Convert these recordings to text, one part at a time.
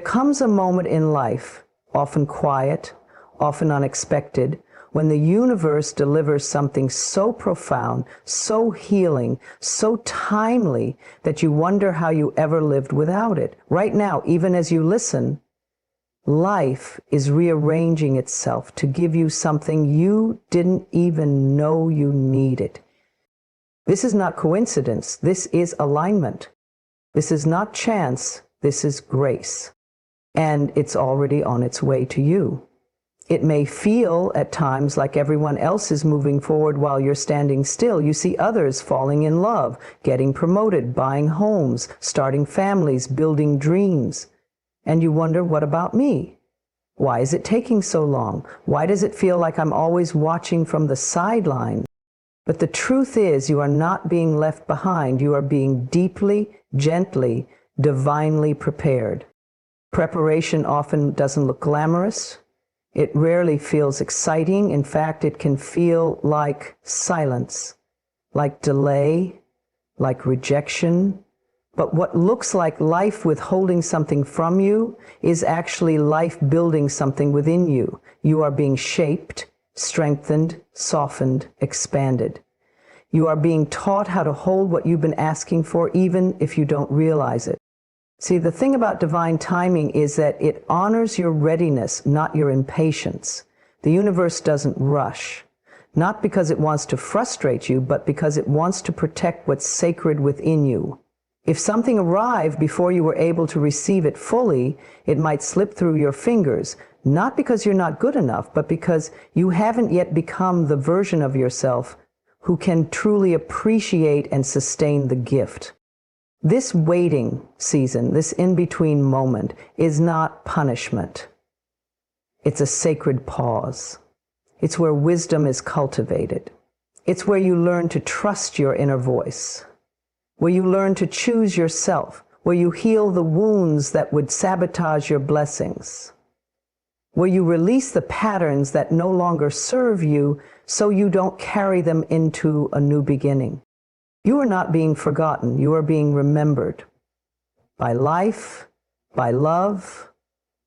comes a moment in life, often quiet, often unexpected, when the universe delivers something so profound, so healing, so timely that you wonder how you ever lived without it. Right now, even as you listen, life is rearranging itself to give you something you didn't even know you needed. This is not coincidence. This is alignment. This is not chance. This is grace. And it's already on its way to you. It may feel at times like everyone else is moving forward while you're standing still. You see others falling in love, getting promoted, buying homes, starting families, building dreams. And you wonder, what about me? Why is it taking so long? Why does it feel like I'm always watching from the sidelines? But the truth is, you are not being left behind. You are being deeply, gently, divinely prepared. Preparation often doesn't look glamorous. It rarely feels exciting. In fact, it can feel like silence, like delay, like rejection. But what looks like life withholding something from you is actually life building something within you. You are being shaped, strengthened, softened, expanded. You are being taught how to hold what you've been asking for, even if you don't realize it. See, the thing about divine timing is that it honors your readiness, not your impatience. The universe doesn't rush, not because it wants to frustrate you, but because it wants to protect what's sacred within you. If something arrived before you were able to receive it fully, it might slip through your fingers, not because you're not good enough, but because you haven't yet become the version of yourself who can truly appreciate and sustain the gift. This waiting season, this in-between moment, is not punishment. It's a sacred pause. It's where wisdom is cultivated. It's where you learn to trust your inner voice, where you learn to choose yourself, where you heal the wounds that would sabotage your blessings, where you release the patterns that no longer serve you so you don't carry them into a new beginning. You are not being forgotten. You are being remembered by life, by love,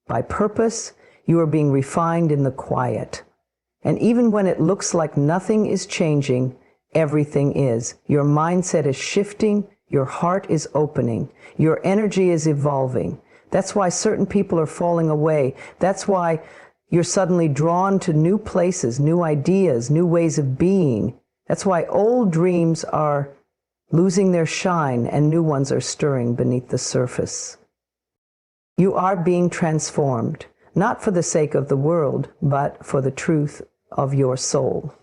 by purpose. You are being refined in the quiet. And even when it looks like nothing is changing, everything is. Your mindset is shifting. Your heart is opening. Your energy is evolving. That's why certain people are falling away. That's why you're suddenly drawn to new places, new ideas, new ways of being. That's why old dreams are losing their shine and new ones are stirring beneath the surface. You are being transformed, not for the sake of the world, but for the truth of your soul.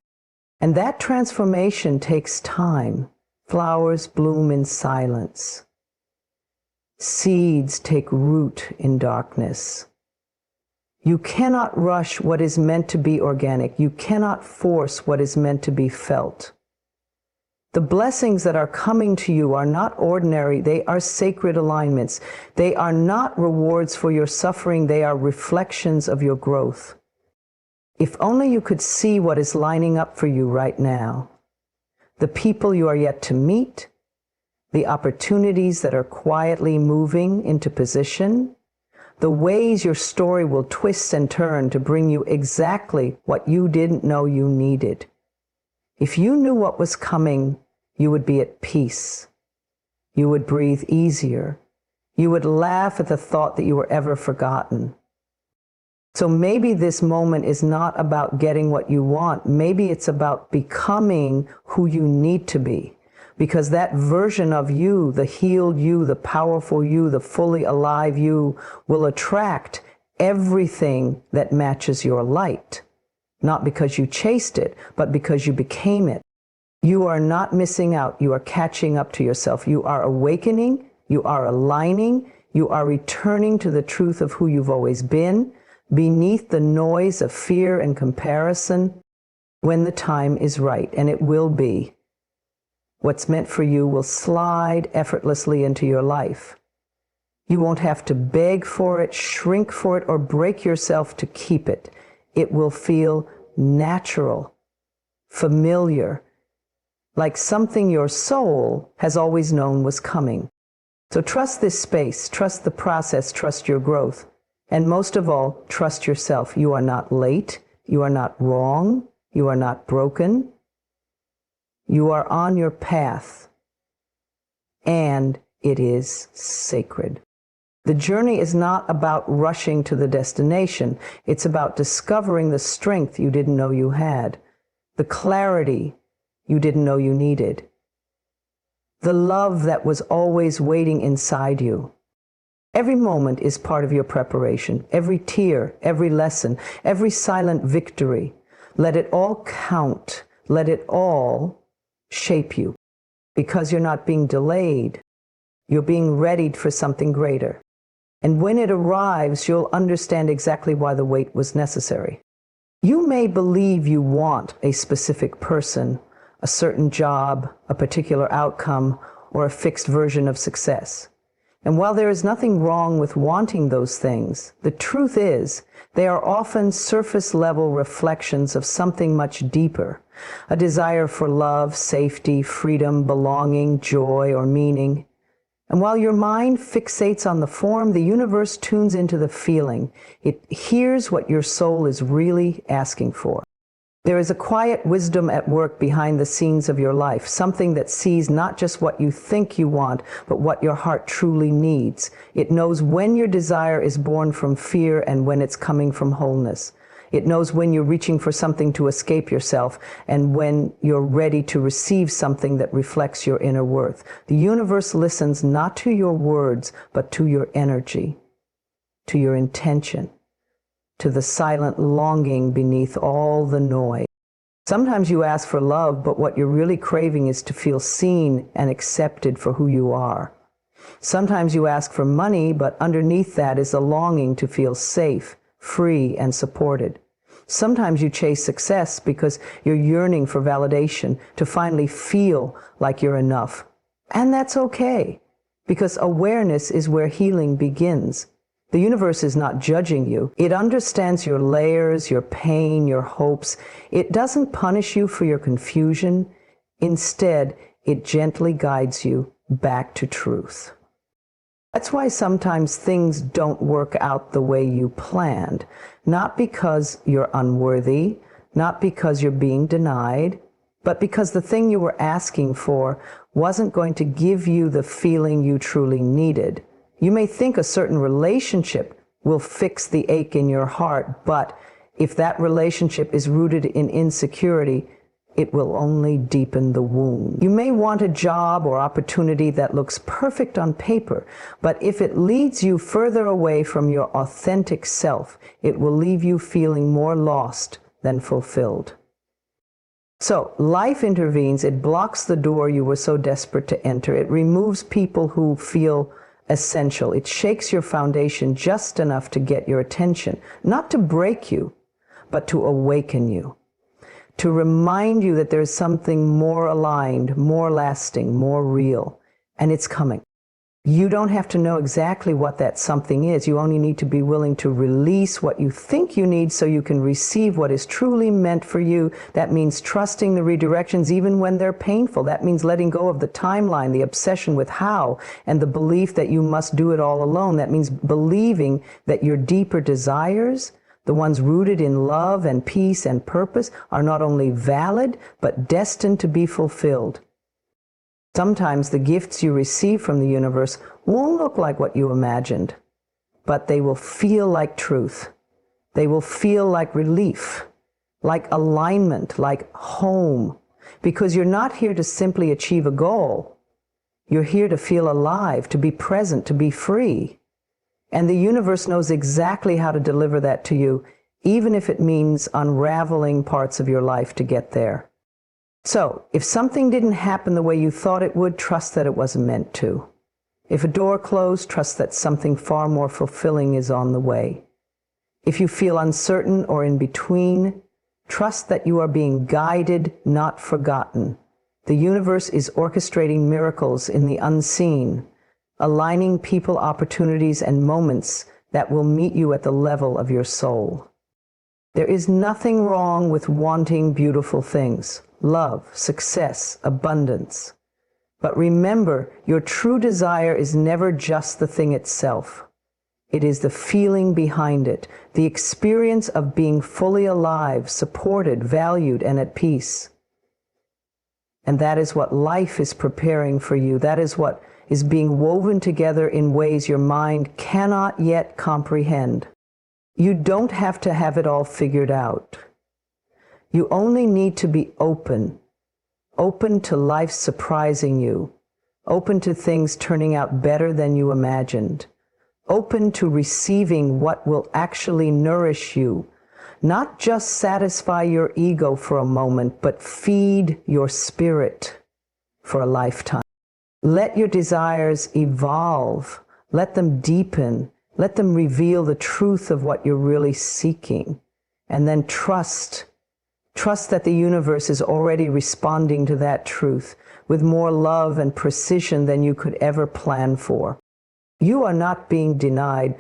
And that transformation takes time. Flowers bloom in silence. Seeds take root in darkness. You cannot rush what is meant to be organic. You cannot force what is meant to be felt. The blessings that are coming to you are not ordinary. They are sacred alignments. They are not rewards for your suffering. They are reflections of your growth. If only you could see what is lining up for you right now. The people you are yet to meet, the opportunities that are quietly moving into position, the ways your story will twist and turn to bring you exactly what you didn't know you needed. If you knew what was coming, you would be at peace. You would breathe easier. You would laugh at the thought that you were ever forgotten. So maybe this moment is not about getting what you want. Maybe it's about becoming who you need to be. Because that version of you, the healed you, the powerful you, the fully alive you, will attract everything that matches your light. Not because you chased it, but because you became it. You are not missing out. You are catching up to yourself. You are awakening. You are aligning. You are returning to the truth of who you've always been, beneath the noise of fear and comparison, when the time is right, and it will be. What's meant for you will slide effortlessly into your life. You won't have to beg for it, shrink for it, or break yourself to keep it. It will feel natural, familiar, like something your soul has always known was coming. So trust this space, trust the process, trust your growth. And most of all, trust yourself. You are not late. You are not wrong. You are not broken. You are on your path. And it is sacred. The journey is not about rushing to the destination. It's about discovering the strength you didn't know you had, the clarity you didn't know you needed, the love that was always waiting inside you. Every moment is part of your preparation, every tear, every lesson, every silent victory. Let it all count. Let it all shape you. Because you're not being delayed, you're being readied for something greater. And when it arrives, you'll understand exactly why the wait was necessary. You may believe you want a specific person, a certain job, a particular outcome, or a fixed version of success. And while there is nothing wrong with wanting those things, the truth is they are often surface-level reflections of something much deeper, a desire for love, safety, freedom, belonging, joy, or meaning. And while your mind fixates on the form, the universe tunes into the feeling. It hears what your soul is really asking for. There is a quiet wisdom at work behind the scenes of your life, something that sees not just what you think you want, but what your heart truly needs. It knows when your desire is born from fear and when it's coming from wholeness. It knows when you're reaching for something to escape yourself and when you're ready to receive something that reflects your inner worth. The universe listens not to your words, but to your energy, to your intention, to the silent longing beneath all the noise. Sometimes you ask for love, but what you're really craving is to feel seen and accepted for who you are. Sometimes you ask for money, but underneath that is a longing to feel safe, free, and supported. Sometimes you chase success because you're yearning for validation, to finally feel like you're enough. And that's okay, because awareness is where healing begins. The universe is not judging you. It understands your layers, your pain, your hopes. It doesn't punish you for your confusion. Instead, it gently guides you back to truth. That's why sometimes things don't work out the way you planned. Not because you're unworthy, not because you're being denied, but because the thing you were asking for wasn't going to give you the feeling you truly needed. You may think a certain relationship will fix the ache in your heart, but if that relationship is rooted in insecurity, it will only deepen the wound. You may want a job or opportunity that looks perfect on paper, but if it leads you further away from your authentic self, it will leave you feeling more lost than fulfilled. So life intervenes. It blocks the door you were so desperate to enter. It removes people who feel essential. It shakes your foundation just enough to get your attention, not to break you, but to awaken you, to remind you that there's something more aligned, more lasting, more real, and it's coming. You don't have to know exactly what that something is. You only need to be willing to release what you think you need so you can receive what is truly meant for you. That means trusting the redirections even when they're painful. That means letting go of the timeline, the obsession with how, and the belief that you must do it all alone. That means believing that your deeper desires, the ones rooted in love and peace and purpose, are not only valid, but destined to be fulfilled. Sometimes the gifts you receive from the universe won't look like what you imagined, but they will feel like truth. They will feel like relief, like alignment, like home, because you're not here to simply achieve a goal. You're here to feel alive, to be present, to be free. And the universe knows exactly how to deliver that to you, even if it means unraveling parts of your life to get there. So, if something didn't happen the way you thought it would, trust that it wasn't meant to. If a door closed, trust that something far more fulfilling is on the way. If you feel uncertain or in between, trust that you are being guided, not forgotten. The universe is orchestrating miracles in the unseen, aligning people, opportunities, and moments that will meet you at the level of your soul. There is nothing wrong with wanting beautiful things. Love, success, abundance. But remember, your true desire is never just the thing itself. It is the feeling behind it, the experience of being fully alive, supported, valued, and at peace. And that is what life is preparing for you. That is what is being woven together in ways your mind cannot yet comprehend. You don't have to have it all figured out. You only need to be open to life surprising you, open to things turning out better than you imagined, open to receiving what will actually nourish you, not just satisfy your ego for a moment, but feed your spirit for a lifetime. Let your desires evolve, let them deepen, let them reveal the truth of what you're really seeking, and then trust that the universe is already responding to that truth with more love and precision than you could ever plan for. You are not being denied.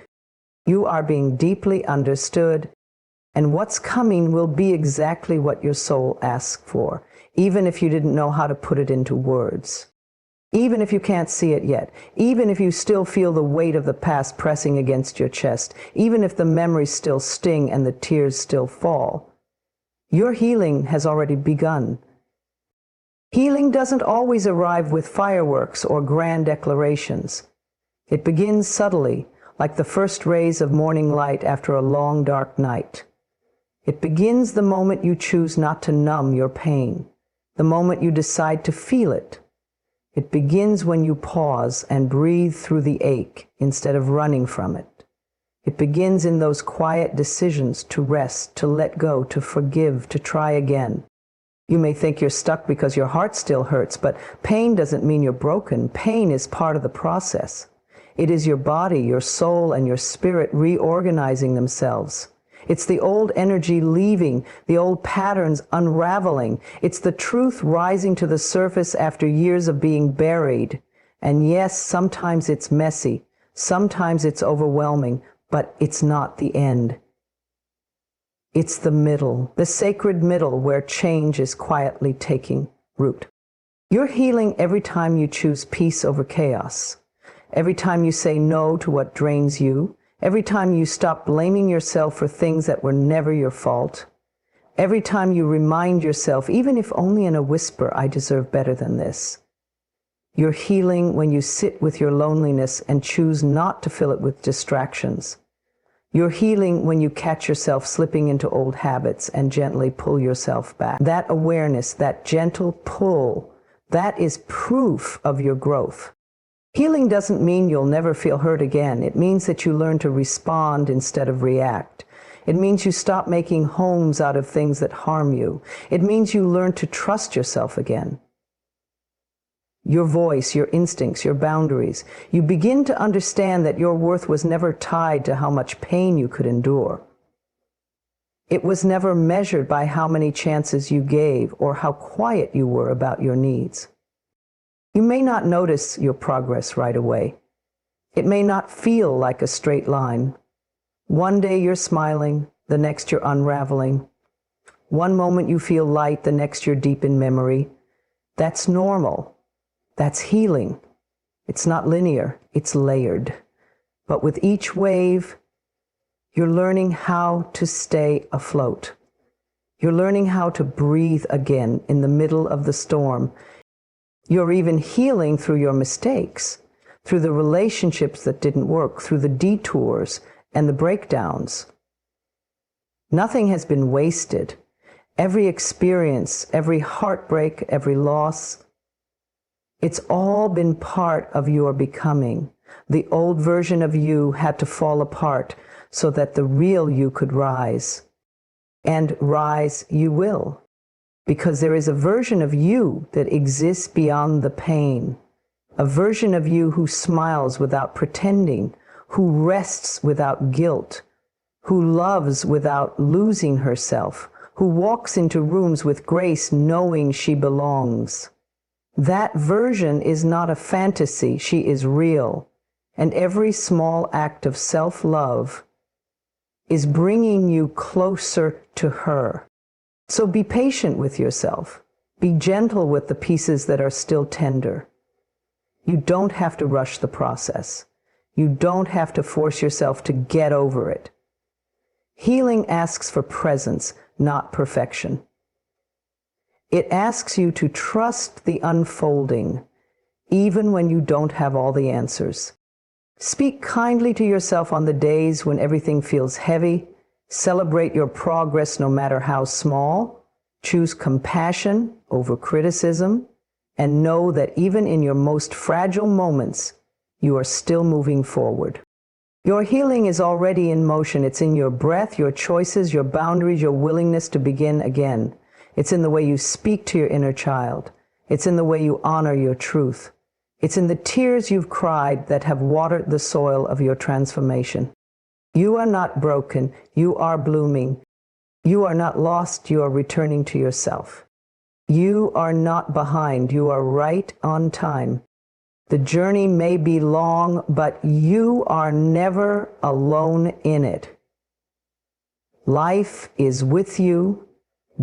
You are being deeply understood, and what's coming will be exactly what your soul asks for, even if you didn't know how to put it into words. Even if you can't see it yet, even if you still feel the weight of the past pressing against your chest, even if the memories still sting and the tears still fall, your healing has already begun. Healing doesn't always arrive with fireworks or grand declarations. It begins subtly, like the first rays of morning light after a long, dark night. It begins the moment you choose not to numb your pain, the moment you decide to feel it. It begins when you pause and breathe through the ache instead of running from it. It begins in those quiet decisions to rest, to let go, to forgive, to try again. You may think you're stuck because your heart still hurts, but pain doesn't mean you're broken. Pain is part of the process. It is your body, your soul, and your spirit reorganizing themselves. It's the old energy leaving, the old patterns unraveling. It's the truth rising to the surface after years of being buried. And yes, sometimes it's messy, sometimes it's overwhelming, but it's not the end. It's the middle, the sacred middle where change is quietly taking root. You're healing every time you choose peace over chaos, every time you say no to what drains you, every time you stop blaming yourself for things that were never your fault, every time you remind yourself, even if only in a whisper, I deserve better than this. You're healing when you sit with your loneliness and choose not to fill it with distractions. You're healing when you catch yourself slipping into old habits and gently pull yourself back. That awareness, that gentle pull, that is proof of your growth. Healing doesn't mean you'll never feel hurt again. It means that you learn to respond instead of react. It means you stop making homes out of things that harm you. It means you learn to trust yourself again. Your voice, your instincts, your boundaries. You begin to understand that your worth was never tied to how much pain you could endure. It was never measured by how many chances you gave or how quiet you were about your needs. You may not notice your progress right away. It may not feel like a straight line. One day you're smiling, the next you're unraveling. One moment you feel light, the next you're deep in memory. That's normal. That's healing. It's not linear, it's layered. But with each wave, you're learning how to stay afloat. You're learning how to breathe again in the middle of the storm. You're even healing through your mistakes, through the relationships that didn't work, through the detours and the breakdowns. Nothing has been wasted. Every experience, every heartbreak, every loss, it's all been part of your becoming. The old version of you had to fall apart so that the real you could rise. And rise you will. Because there is a version of you that exists beyond the pain, a version of you who smiles without pretending, who rests without guilt, who loves without losing herself, who walks into rooms with grace knowing she belongs. That version is not a fantasy, she is real, and every small act of self-love is bringing you closer to her. So be patient with yourself. Be gentle with the pieces that are still tender. You don't have to rush the process. You don't have to force yourself to get over it. Healing asks for presence, not perfection. It asks you to trust the unfolding, even when you don't have all the answers. Speak kindly to yourself on the days when everything feels heavy. Celebrate your progress no matter how small. Choose compassion over criticism, and know that even in your most fragile moments, you are still moving forward. Your healing is already in motion. It's in your breath, your choices, your boundaries, your willingness to begin again. It's in the way you speak to your inner child. It's in the way you honor your truth. It's in the tears you've cried that have watered the soil of your transformation. You are not broken. You are blooming. You are not lost. You are returning to yourself. You are not behind. You are right on time. The journey may be long, but you are never alone in it. Life is with you.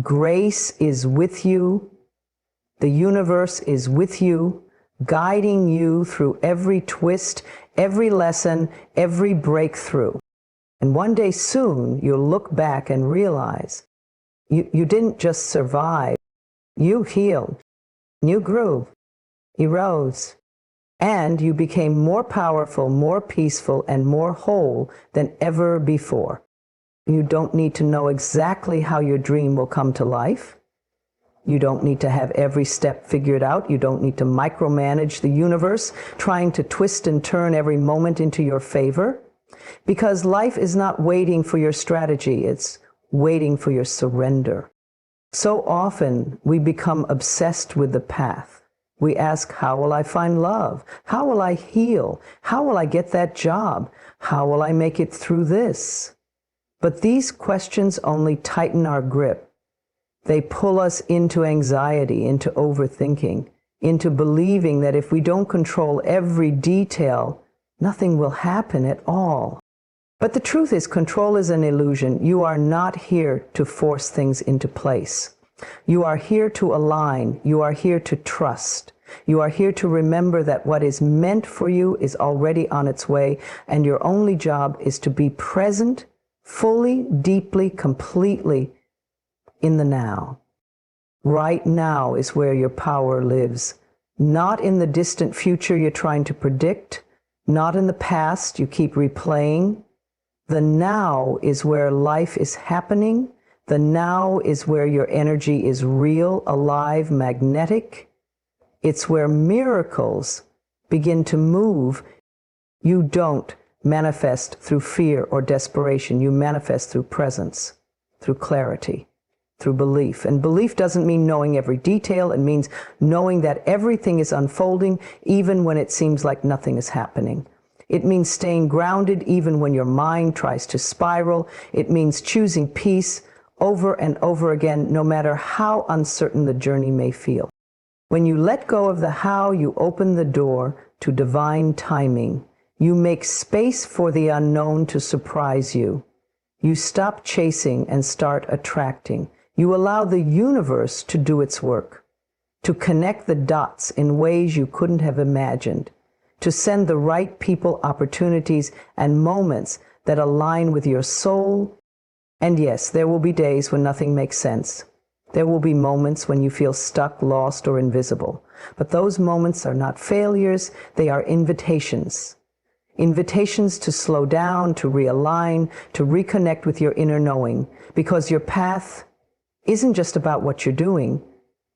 Grace is with you. The universe is with you, guiding you through every twist, every lesson, every breakthrough. And one day soon, you'll look back and realize you didn't just survive. You healed. You grew. You rose. And you became more powerful, more peaceful, and more whole than ever before. You don't need to know exactly how your dream will come to life. You don't need to have every step figured out. You don't need to micromanage the universe, trying to twist and turn every moment into your favor. Because life is not waiting for your strategy, it's waiting for your surrender. So often we become obsessed with the path. We ask, how will I find love? How will I heal? How will I get that job? How will I make it through this? But these questions only tighten our grip. They pull us into anxiety, into overthinking, into believing that if we don't control every detail, nothing will happen at all. But the truth is, control is an illusion. You are not here to force things into place. You are here to align. You are here to trust. You are here to remember that what is meant for you is already on its way, and your only job is to be present, fully, deeply, completely in the now. Right now is where your power lives, not in the distant future you're trying to predict, not in the past you keep replaying. The now is where life is happening. The now is where your energy is real, alive, magnetic. It's where miracles begin to move. You don't manifest through fear or desperation. You manifest through presence, through clarity, through belief. And belief doesn't mean knowing every detail. It means knowing that everything is unfolding even when it seems like nothing is happening. It means staying grounded even when your mind tries to spiral. It means choosing peace over and over again, no matter how uncertain the journey may feel. When you let go of the how, you open the door to divine timing. You make space for the unknown to surprise you. You stop chasing and start attracting. You allow the universe to do its work, to connect the dots in ways you couldn't have imagined, to send the right people, opportunities, and moments that align with your soul. And yes, there will be days when nothing makes sense. There will be moments when you feel stuck, lost, or invisible. But those moments are not failures, they are invitations. Invitations to slow down, to realign, to reconnect with your inner knowing. Because your path isn't just about what you're doing,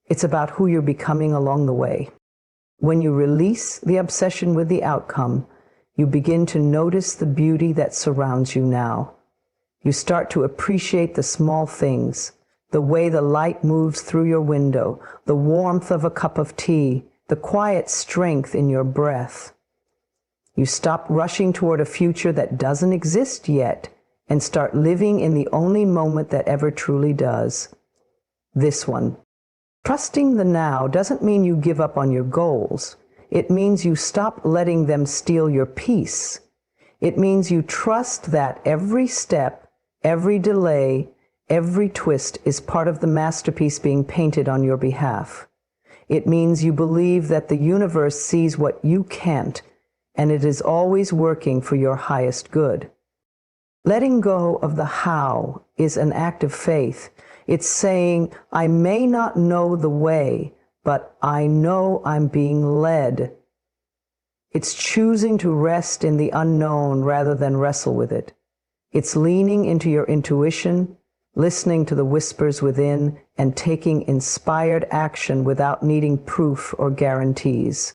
it's about who you're becoming along the way. When you release the obsession with the outcome, you begin to notice the beauty that surrounds you now. You start to appreciate the small things, the way the light moves through your window, the warmth of a cup of tea, the quiet strength in your breath. You stop rushing toward a future that doesn't exist yet and start living in the only moment that ever truly does. This one. Trusting the now doesn't mean you give up on your goals. It means you stop letting them steal your peace. It means you trust that every step, every delay, every twist is part of the masterpiece being painted on your behalf. It means you believe that the universe sees what you can't, and it is always working for your highest good. Letting go of the how is an act of faith. It's saying, I may not know the way, but I know I'm being led. It's choosing to rest in the unknown rather than wrestle with it. It's leaning into your intuition, listening to the whispers within, and taking inspired action without needing proof or guarantees.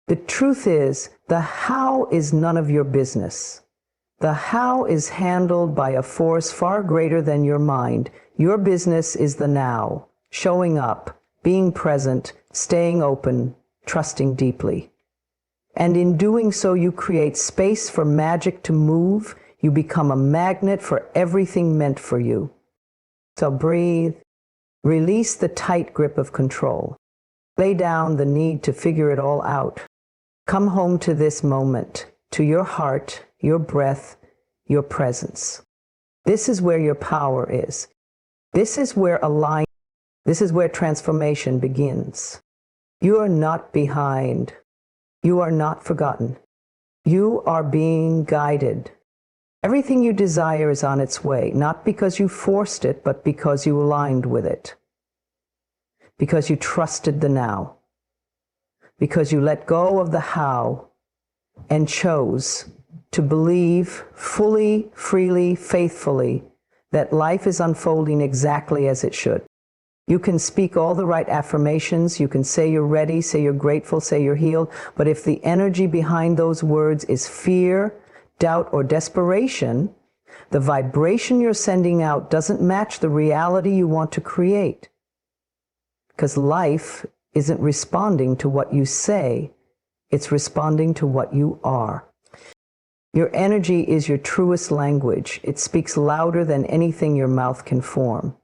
The truth is, the how is none of your business. The how is handled by a force far greater than your mind. Your business is the now, showing up, being present, staying open, trusting deeply. And in doing so, you create space for magic to move. You become a magnet for everything meant for you. So breathe. Release the tight grip of control. Lay down the need to figure it all out. Come home to this moment, to your heart, your breath, your presence. This is where your power is. This is where This is where transformation begins. You are not behind. You are not forgotten. You are being guided. Everything you desire is on its way, not because you forced it, but because you aligned with it. Because you trusted the now. Because you let go of the how and chose to believe fully, freely, faithfully that life is unfolding exactly as it should. You can speak all the right affirmations, you can say you're ready, say you're grateful, say you're healed, but if the energy behind those words is fear, doubt, or desperation, the vibration you're sending out doesn't match the reality you want to create. Because life isn't responding to what you say, it's responding to what you are. Your energy is your truest language. It speaks louder than anything your mouth can form.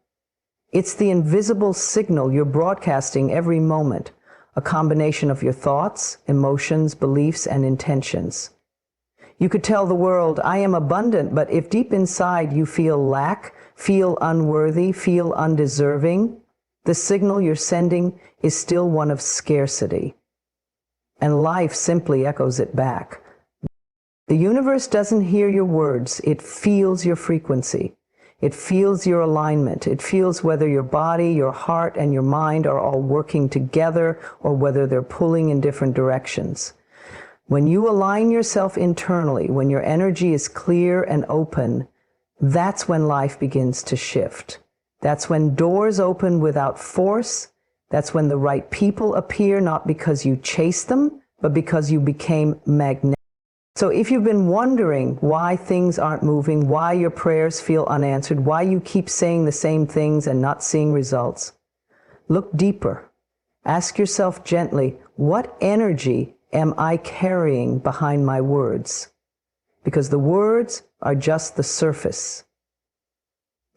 It's the invisible signal you're broadcasting every moment, a combination of your thoughts, emotions, beliefs, and intentions. You could tell the world, I am abundant, but if deep inside you feel lack, feel unworthy, feel undeserving, the signal you're sending is still one of scarcity. And life simply echoes it back. The universe doesn't hear your words, it feels your frequency. It feels your alignment. It feels whether your body, your heart, and your mind are all working together or whether they're pulling in different directions. When you align yourself internally, when your energy is clear and open, that's when life begins to shift. That's when doors open without force. That's when the right people appear, not because you chase them, but because you became magnetic. So if you've been wondering why things aren't moving, why your prayers feel unanswered, why you keep saying the same things and not seeing results, look deeper. Ask yourself gently, what energy am I carrying behind my words? Because the words are just the surface.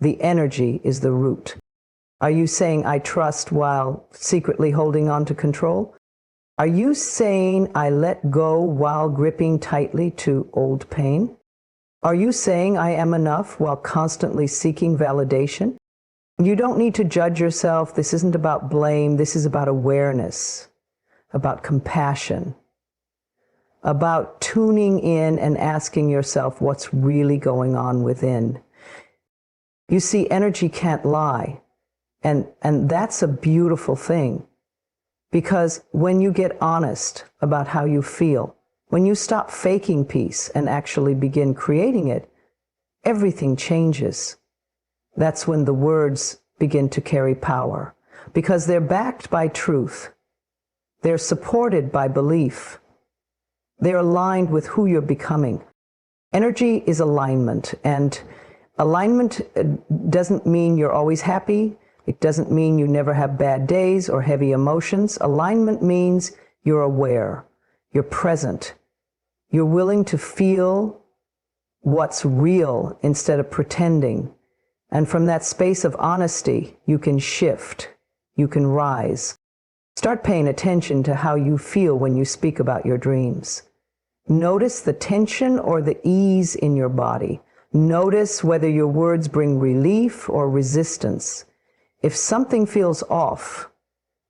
The energy is the root. Are you saying I trust while secretly holding on to control? Are you saying I let go while gripping tightly to old pain? Are you saying I am enough while constantly seeking validation? You don't need to judge yourself. This isn't about blame. This is about awareness, about compassion, about tuning in and asking yourself what's really going on within. You see, energy can't lie, and that's a beautiful thing. Because when you get honest about how you feel, when you stop faking peace and actually begin creating it, everything changes. That's when the words begin to carry power, because they're backed by truth. They're supported by belief. They're aligned with who you're becoming. Energy is alignment, and alignment doesn't mean you're always happy. It doesn't mean you never have bad days or heavy emotions. Alignment means you're aware, you're present, you're willing to feel what's real instead of pretending. And from that space of honesty, you can shift, you can rise. Start paying attention to how you feel when you speak about your dreams. Notice the tension or the ease in your body. Notice whether your words bring relief or resistance. If something feels off,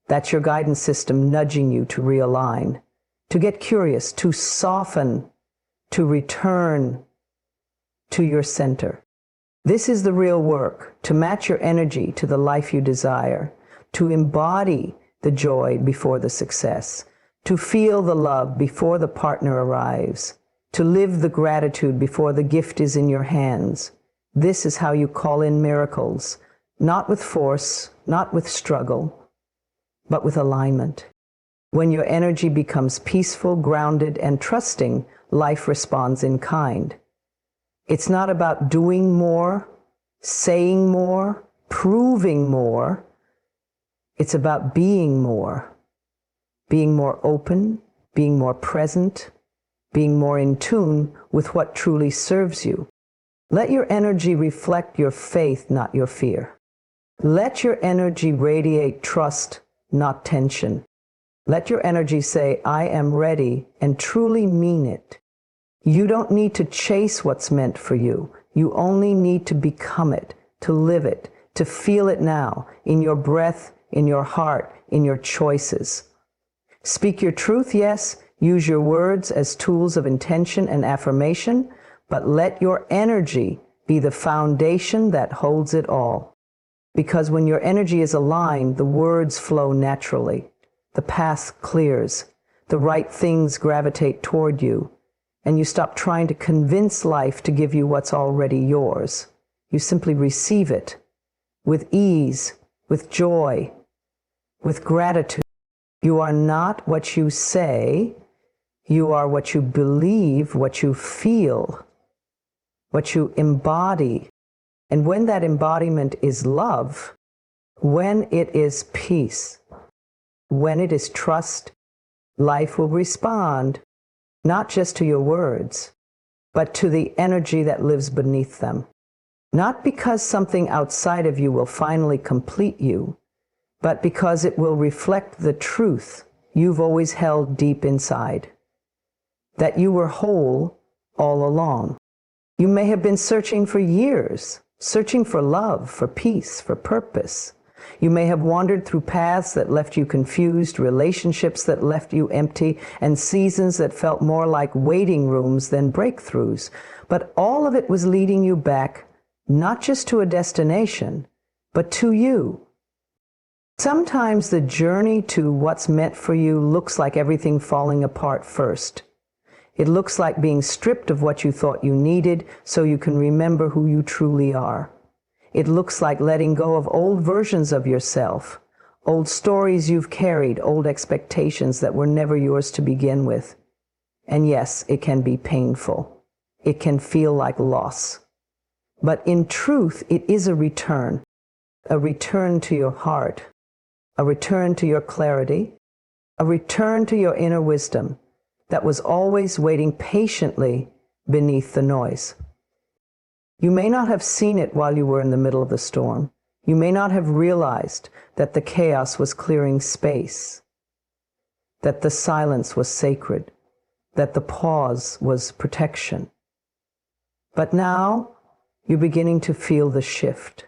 That's your guidance system nudging you to realign, to get curious, to soften, to return to your center. This is the real work, to match your energy to the life you desire, to embody the joy before the success, to feel the love before the partner arrives, to live the gratitude before the gift is in your hands. This is how you call in miracles, not with force, not with struggle, but with alignment. When your energy becomes peaceful, grounded, and trusting, life responds in kind. It's not about doing more, saying more, proving more. It's about being more open, being more present, being more in tune with what truly serves you. Let your energy reflect your faith, not your fear. Let your energy radiate trust, not tension. Let your energy say, I am ready, and truly mean it. You don't need to chase what's meant for you. You only need to become it, to live it, to feel it now, in your breath, in your heart, in your choices. Speak your truth, yes. Use your words as tools of intention and affirmation, but let your energy be the foundation that holds it all. Because when your energy is aligned, the words flow naturally. The path clears. The right things gravitate toward you. And you stop trying to convince life to give you what's already yours. You simply receive it with ease, with joy, with gratitude. You are not what you say. You are what you believe, what you feel, what you embody. And when that embodiment is love, when it is peace, when it is trust, life will respond, not just to your words, but to the energy that lives beneath them. Not because something outside of you will finally complete you, but because it will reflect the truth you've always held deep inside, that you were whole all along. You may have been searching for years, searching for love, for peace, for purpose. You may have wandered through paths that left you confused, relationships that left you empty, and seasons that felt more like waiting rooms than breakthroughs. But all of it was leading you back, not just to a destination, but to you. Sometimes the journey to what's meant for you looks like everything falling apart first. It looks like being stripped of what you thought you needed so you can remember who you truly are. It looks like letting go of old versions of yourself, old stories you've carried, old expectations that were never yours to begin with. And yes, it can be painful. It can feel like loss. But in truth, it is a return to your heart, a return to your clarity, a return to your inner wisdom that was always waiting patiently beneath the noise. You may not have seen it while you were in the middle of the storm. You may not have realized that the chaos was clearing space, that the silence was sacred, that the pause was protection. But now you're beginning to feel the shift.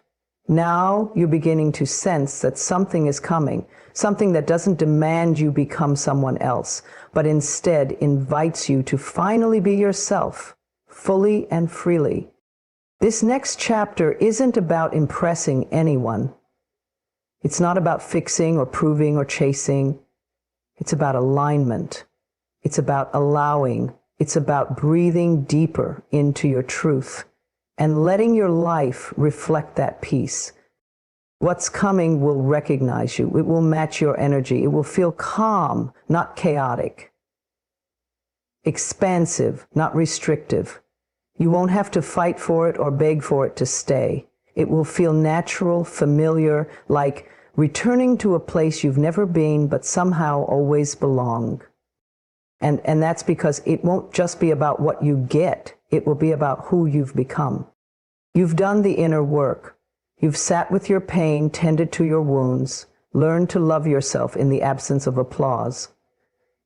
Now you're beginning to sense that something is coming, something that doesn't demand you become someone else, but instead invites you to finally be yourself, fully and freely. This next chapter isn't about impressing anyone. It's not about fixing or proving or chasing. It's about alignment. It's about allowing. It's about breathing deeper into your truth and letting your life reflect that peace. What's coming will recognize you. It will match your energy. It will feel calm, not chaotic. Expansive, not restrictive. You won't have to fight for it or beg for it to stay. It will feel natural, familiar, like returning to a place you've never been but somehow always belonged. And that's because it won't just be about what you get. It will be about who you've become. You've done the inner work. You've sat with your pain, tended to your wounds, learned to love yourself in the absence of applause.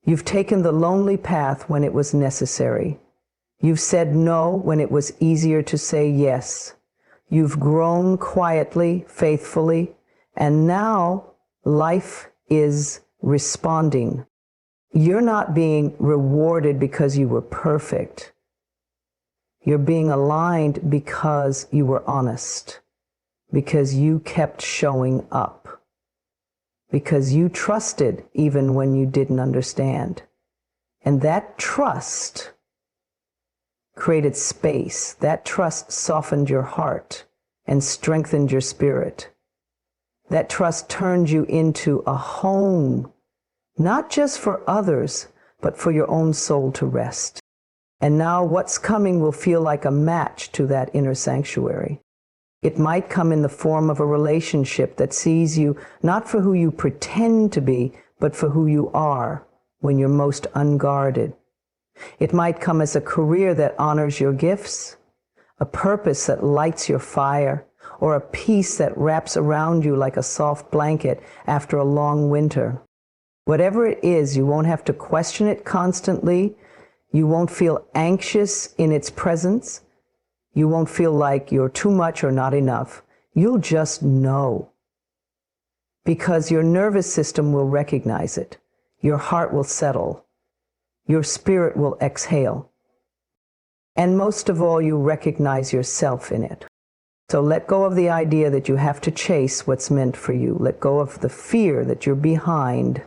You've taken the lonely path when it was necessary. You've said no when it was easier to say yes. You've grown quietly, faithfully, and now life is responding. You're not being rewarded because you were perfect. You're being aligned because you were honest, because you kept showing up, because you trusted even when you didn't understand. And that trust created space. That trust softened your heart and strengthened your spirit. That trust turned you into a home, not just for others, but for your own soul to rest. And now what's coming will feel like a match to that inner sanctuary. It might come in the form of a relationship that sees you not for who you pretend to be, but for who you are when you're most unguarded. It might come as a career that honors your gifts, a purpose that lights your fire, or a peace that wraps around you like a soft blanket after a long winter. Whatever it is, you won't have to question it constantly. You won't feel anxious in its presence. You won't feel like you're too much or not enough. You'll just know. Because your nervous system will recognize it. Your heart will settle. Your spirit will exhale. And most of all, you recognize yourself in it. So let go of the idea that you have to chase what's meant for you. Let go of the fear that you're behind.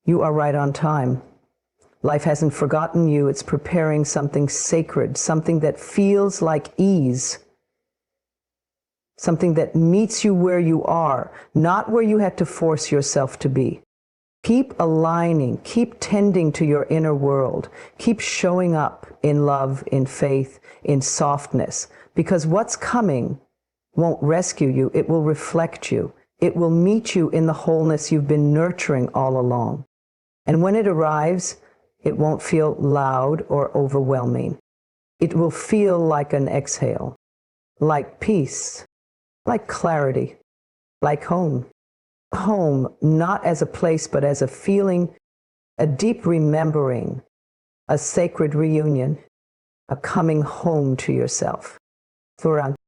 You are right on time. Life hasn't forgotten you. It's preparing something sacred, something that feels like ease, something that meets you where you are, not where you had to force yourself to be. Keep aligning, keep tending to your inner world, keep showing up in love, in faith, in softness, because what's coming won't rescue you, it will reflect you. It will meet you in the wholeness you've been nurturing all along. And when it arrives, it won't feel loud or overwhelming. It will feel like an exhale, like peace, like clarity, like home. Home, not as a place, but as a feeling, a deep remembering, a sacred reunion, a coming home to yourself. Thurang.